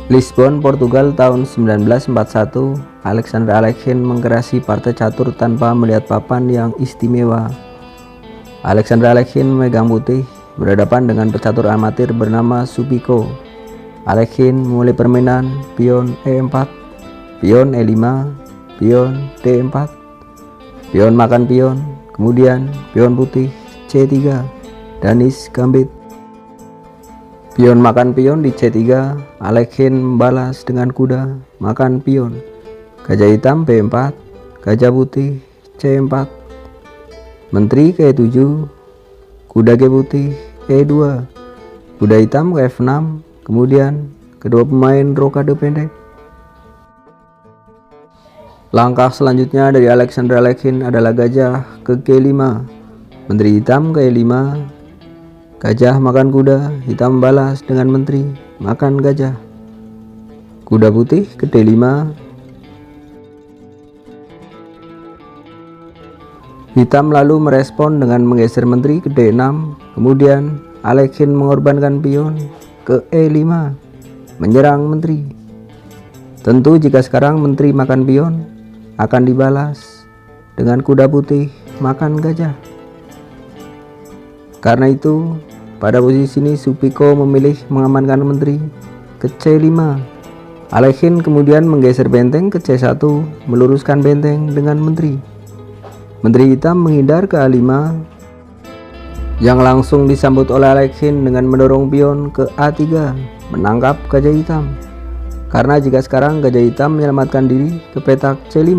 Lisbon, Portugal tahun 1941, Alexander Alekhine mengkreasi partai catur tanpa melihat papan yang istimewa. Alexander Alekhine memegang putih, berhadapan dengan pecatur amatir bernama Supiko. Alekhine memulai permainan pion E4, pion E5, pion D4, pion makan pion, kemudian pion putih C3, Danish Gambit. Pion makan pion di C3, Alekhine membalas dengan kuda makan pion, gajah hitam B4, gajah putih C4, menteri ke E7, kuda G putih E2, kuda hitam ke F6, kemudian kedua pemain rokade pendek. Langkah selanjutnya dari Alexander Alekhine adalah gajah ke G5, menteri hitam ke E5, gajah makan kuda, hitam balas dengan menteri makan gajah, kuda putih ke D5, hitam lalu merespon dengan menggeser menteri ke D6, kemudian Alekhine mengorbankan pion ke E5, menyerang menteri. Tentu jika sekarang menteri makan pion, akan dibalas dengan kuda putih makan gajah. Karena itu, pada posisi ini Supiko memilih mengamankan menteri ke C5. Alekhine kemudian menggeser benteng ke C1, meluruskan benteng dengan menteri. Menteri hitam menghindar ke A5, yang langsung disambut oleh Alekhine dengan mendorong pion ke A3, menangkap gajah hitam. Karena jika sekarang gajah hitam menyelamatkan diri ke petak C5,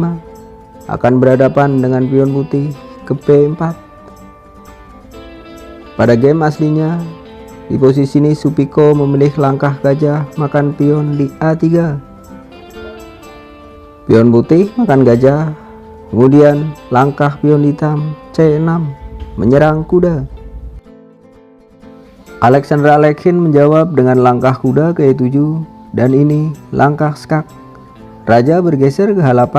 akan berhadapan dengan pion putih ke B4. Pada game aslinya, di posisi ini Supiko memilih langkah gajah makan pion di A3. Pion putih makan gajah, kemudian langkah pion hitam C6, menyerang kuda. Alexander Alekhine menjawab dengan langkah kuda ke E7, dan ini langkah skak. Raja bergeser ke H8,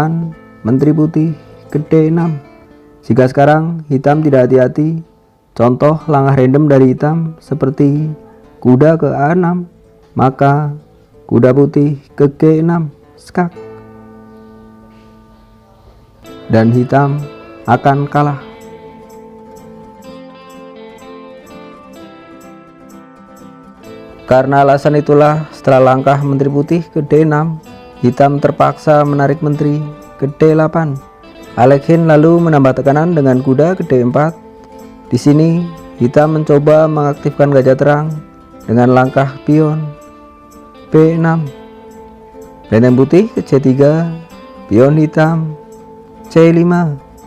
menteri putih ke D6. Jika sekarang hitam tidak hati-hati, contoh langkah random dari hitam seperti kuda ke A6, maka kuda putih ke G6, skak, dan hitam akan kalah. Karena alasan itulah, setelah langkah menteri putih ke D6, hitam terpaksa menarik menteri ke D8. Alekhine lalu menambah tekanan dengan kuda ke D4. Di sini, hitam mencoba mengaktifkan gajah terang dengan langkah pion B6. Benteng putih ke C3, pion hitam C5,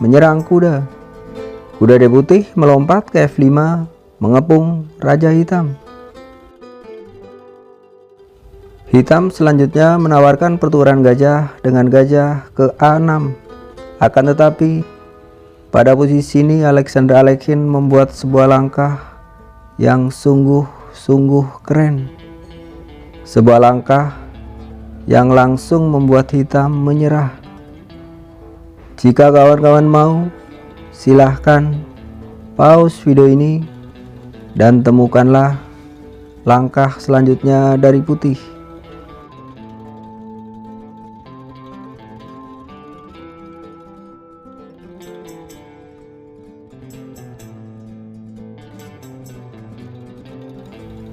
menyerang kuda. Kuda D putih melompat ke F5, mengepung raja hitam. Hitam selanjutnya menawarkan pertukaran gajah dengan gajah ke A6. Akan tetapi, pada posisi ini Alexander Alekhine membuat sebuah langkah yang sungguh-sungguh keren. Sebuah langkah yang langsung membuat hitam menyerah. Jika kawan-kawan mau, silahkan pause video ini dan temukanlah langkah selanjutnya dari putih.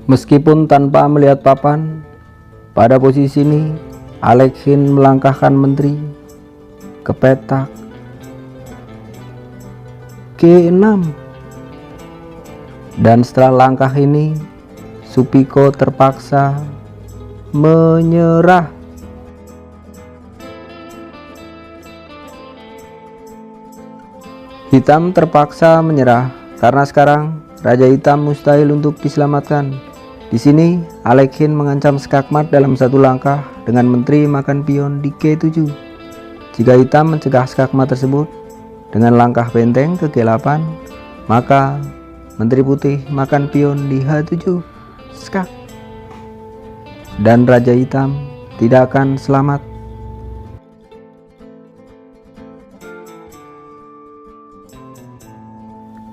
Meskipun tanpa melihat papan, pada posisi ini Alekhine melangkahkan menteri ke petak G6. Dan setelah langkah ini, Supiko terpaksa menyerah. Hitam terpaksa menyerah karena sekarang raja hitam mustahil untuk diselamatkan. Di sini, Alekhine mengancam skakmat dalam satu langkah dengan menteri makan pion di G7. Jika hitam mencegah skakmat tersebut dengan langkah benteng ke G8, maka menteri putih makan pion di H7, skak, dan raja hitam tidak akan selamat.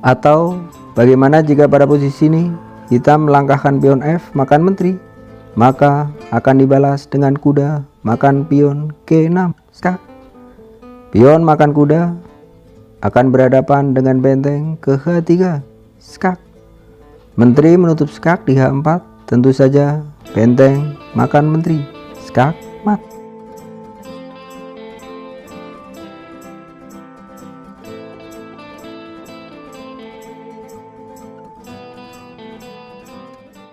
Atau bagaimana jika pada posisi ini hitam melangkahkan pion F makan menteri, maka akan dibalas dengan kuda makan pion ke-6. Skak. Pion makan kuda akan berhadapan dengan benteng ke H3. Skak. Menteri menutup skak di H4. Tentu saja benteng makan menteri. Skak.